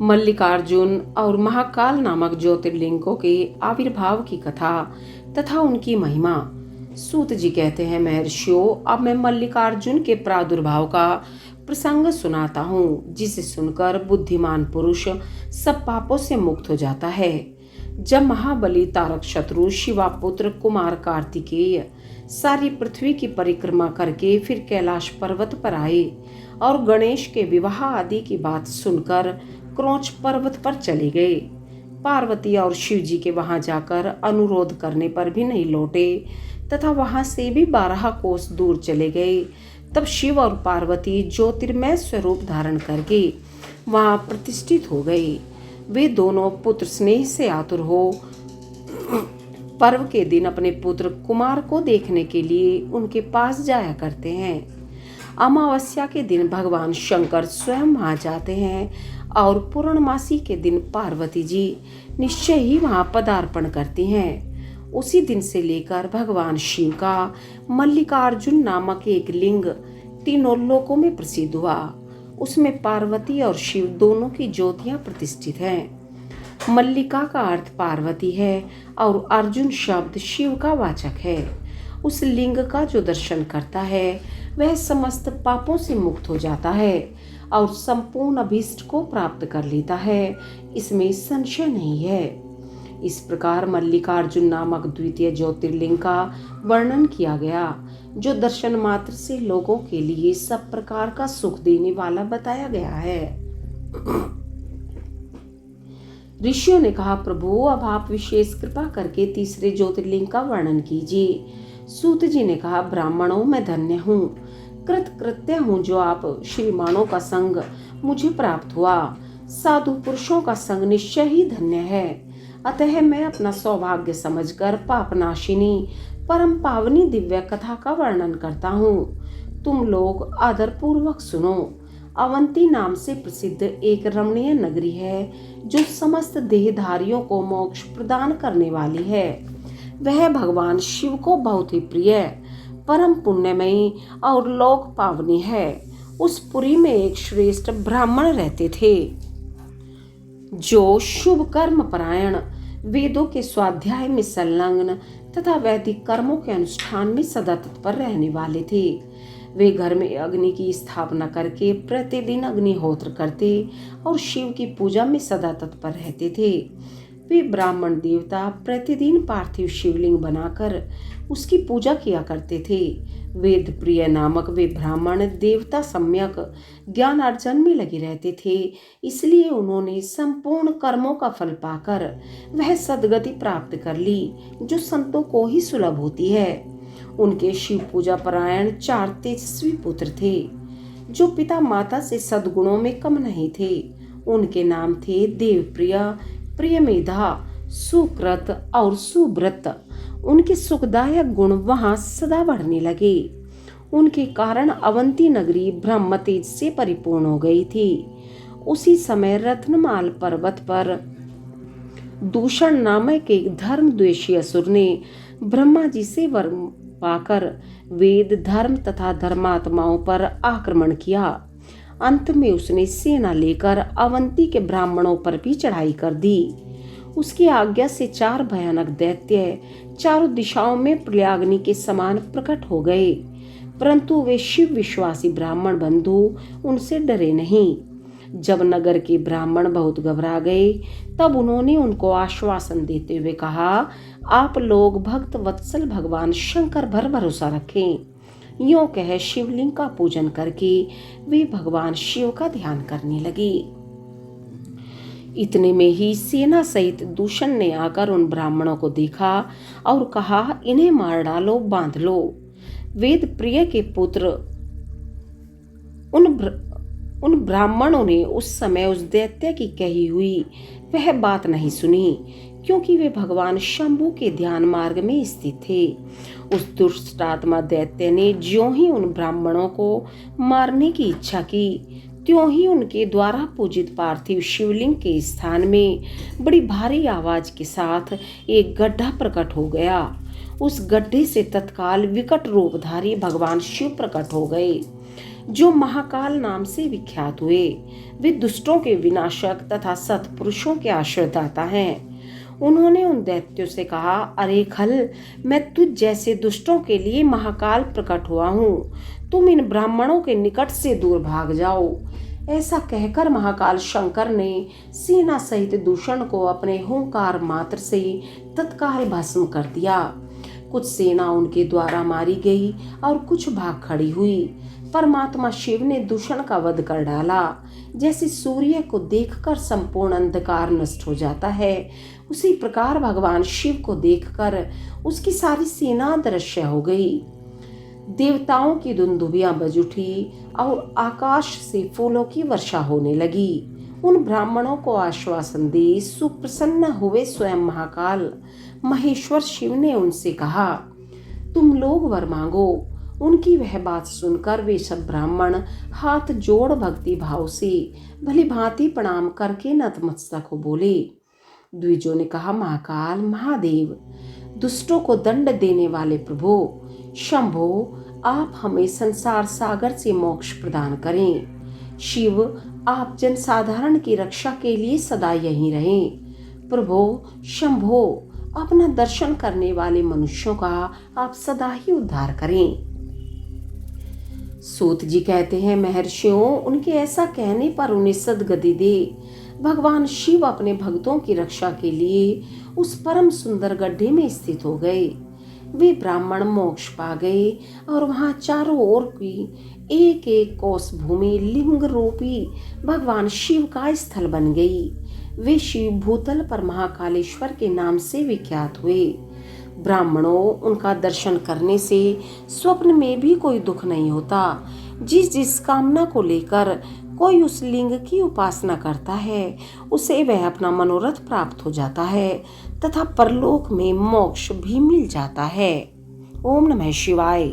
मल्लिकार्जुन और महाकाल नामक ज्योतिर्लिंगों के आविर्भाव की कथा तथा उनकी महिमा। सूत जी कहते हैं, महर्षियों, अब मैं मल्लिकार्जुन के प्रादुर्भाव का प्रसंग सुनाता हूँ, जिसे सुनकर बुद्धिमान पुरुष सब पापों से मुक्त हो जाता है। जब महाबली तारक शत्रु शिवापुत्र कुमार कार्तिकेय सारी पृथ्वी की परिक्रमा करके फिर कैलाश पर्वत पर आए और गणेश के विवाह आदि की बात सुनकर क्रोंच पर्वत पर चले गए। पार्वती और शिव जी के वहां जाकर अनुरोध करने पर भी नहीं लौटे तथा वहां से भी 12 कोस दूर चले गए। तब शिव और पार्वती ज्योतिर्मय स्वरूप धारण करके वहां प्रतिष्ठित हो गए। वे दोनों पुत्र स्नेह से आतुर हो पर्व के दिन अपने पुत्र कुमार को देखने के लिए उनके पास जाया करते हैं। अमावस्या के दिन भगवान शंकर स्वयं वहां जाते हैं और पूर्णमासी के दिन पार्वती जी निश्चय ही वहां पदार्पण करती हैं। उसी दिन से लेकर भगवान शिव का मल्लिकार्जुन नामक एक लिंग तीनों लोकों में प्रसिद्ध हुआ। उसमें पार्वती और शिव दोनों की ज्योतियां प्रतिष्ठित हैं। मल्लिका का अर्थ पार्वती है और अर्जुन शब्द शिव का वाचक है। उस लिंग का जो दर्शन करता है वह समस्त पापों से मुक्त हो जाता है और संपूर्ण अभीष्ट को प्राप्त कर लेता है, इसमें संशय नहीं है। इस प्रकार मल्लिकार्जुन नामक द्वितीय ज्योतिर्लिंग का वर्णन किया गया, जो दर्शन मात्र से लोगों के लिए सब प्रकार का सुख देने वाला बताया गया है। ऋषियों ने कहा, प्रभु अब आप विशेष कृपा करके तीसरे ज्योतिर्लिंग का वर्णन कीजिए। सूत जी ने कहा, ब्राह्मणों, मैं धन्य हूँ, कृतकृत्य हूँ जो आप श्रीमानों का संग मुझे प्राप्त हुआ। साधु पुरुषों का संग निश्चय ही धन्य है। अतः मैं अपना सौभाग्य समझकर पापनाशिनी परम पावनी दिव्य कथा का वर्णन करता हूँ। तुम लोग आदर पूर्वक सुनो। अवंती नाम से प्रसिद्ध एक रमणीय नगरी है, जो समस्त देहधारियों को मोक्ष प्रदान करने वाली है। वह भगवान शिव को बहुत ही प्रिय, परम पुण्यमयी और लोक पावनी है। उस पुरी में एक श्रेष्ठ ब्राह्मण रहते थे, जो शुभ कर्म परायण, वेदों के स्वाध्याय में संलग्न तथा वैदिक कर्मों के अनुष्ठान में सदा तत्पर रहने वाले थे। वे घर में अग्नि की स्थापना करके प्रतिदिन अग्निहोत्र करते और शिव की पूजा में सदा तत्पर रहते थे। वे ब्राह्मण देवता प्रतिदिन पार्थिव शिवलिंग बनाकर उसकी पूजा किया करते थे। वेद प्रिय नामक वे ब्राह्मण देवता सम्यक ज्ञान अर्जन में लगे रहते थे, इसलिए उन्होंने संपूर्ण कर्मों का फल पाकर वह सद्गति प्राप्त कर ली, जो संतों को ही सुलभ होती है। उनके शिव पूजा परायण 4 तेजस्वी पुत्र थे, जो पिता माता से सद्गुणों में कम नहीं थे। उनके नाम थे देवप्रिय, प्रियमेधा, सुकृत और सुव्रत। उनके सुखदायक गुण वहां सदा बढ़ने लगे। उनके कारण अवंती नगरी ब्रह्म तेज से परिपूर्ण हो गई थी। उसी समय रत्नमाल पर्वत पर दूषण नामक एक धर्म द्वेषी असुर ने ब्रह्मा जी से वर पाकर वेद, धर्म तथा धर्मात्माओं पर आक्रमण किया। अंत में उसने सेना लेकर अवंती के ब्राह्मणों पर भी चढ़ाई कर दी। उसकी आज्ञा से 4 भयानक दैत्य चारों दिशाओं में प्रलयाग्नि के समान प्रकट हो गए, परंतु वे शिव विश्वासी ब्राह्मण बंधु उनसे डरे नहीं। जब नगर के ब्राह्मण बहुत घबरा गए, तब उन्होंने उनको आश्वासन देते हुए कहा, आप लोग भक्त वत्सल भगवान शंकर पर भरोसा रखें। यूं कह शिवलिंग का पूजन करके वे भगवान शिव का ध्यान करने लगे। इतने में ही सेना सहित दूषण ने आकर उन ब्राह्मणों को देखा और कहा, इन्हें मार डालो, बांध लो। वेद प्रिय के पुत्र उन ब्राह्मणों ने उस समय उस दैत्य की कही हुई वह बात नहीं सुनी, क्योंकि वे भगवान शंभु के ध्यान मार्ग में स्थित थे। उस दुष्टात्मा दैत्य ने ज्यों ही उन ब्राह्मणों को मारने की इच्छा की, त्यों ही उनके द्वारा पूजित पार्थिव शिवलिंग के स्थान में बड़ी भारी आवाज के साथ एक गड्ढा प्रकट हो गया। उस गड्ढे से तत्काल विकट रूपधारी भगवान शिव प्रकट हो गए। जो महाकाल नाम से विख्यात हुए। वे दुष्टों के विनाशक तथा सत्पुरुषों के आश्रयदाता हैं। उन्होंने उन दैत्यों से कहा, अरे खल, मैं तुझ जैसे दुष्टों के लिए महाकाल प्रकट हुआ हूँ। तुम इन ब्राह्मणों के निकट से दूर भाग जाओ। ऐसा कहकर महाकाल शंकर ने सेना सहित दूषण को अपने हुंकार मात्र से तत्काल भस्म कर दिया। कुछ सेना उनके द्वारा मारी गई और कुछ भाग खड़ी हुई। परमात्मा शिव ने दूषण का वध कर डाला। जैसे सूर्य को देखकर संपूर्ण अंधकार नष्ट हो जाता है, उसी प्रकार भगवान शिव को देखकर उसकी सारी सेना दृश्य हो गई। देवताओं की दुंदुभियां बज उठी और आकाश से फूलों की वर्षा होने लगी। उन ब्राह्मणों को आश्वासन दे सुप्रसन्न हुए स्वयं महाकाल महेश्वर शिव ने उनसे कहा, तुम लोग वर मांगो। उनकी वह बात सुनकर वे सब ब्राह्मण हाथ जोड़ भक्ति भाव से भली भांति प्रणाम करके नतमस्तक हो बोले। द्विजों ने कहा, महाकाल महादेव, दुष्टों को दंड देने वाले प्रभु शंभो, आप हमें संसार सागर से मोक्ष प्रदान करें। शिव, आप जनसाधारण की रक्षा के लिए सदा यहीं रहें। प्रभु शंभो, अपना दर्शन करने वाले मनुष्यों का आप सदा ही उद्धार करें। सूत जी कहते हैं, महर्षियों, उनके ऐसा कहने पर उन्हें सद्गति दे भगवान शिव अपने भक्तों की रक्षा के लिए उस परम सुंदर गड्ढे में स्थित हो गए। वे ब्राह्मण मोक्ष पा गए और वहां चारों ओर की एक एक कोस भूमि लिंग रूपी भगवान शिव का स्थल बन गई। वे शिव भूतल पर महाकालेश्वर के नाम से विख्यात हुए। ब्राह्मणों, उनका दर्शन करने से स्वप्न में भी कोई दुख नहीं होता। जिस जिस कामना को लेकर कोई उस लिंग की उपासना करता है, उसे वह अपना मनोरथ प्राप्त हो जाता है तथा परलोक में मोक्ष भी मिल जाता है। ओम नमः शिवाय।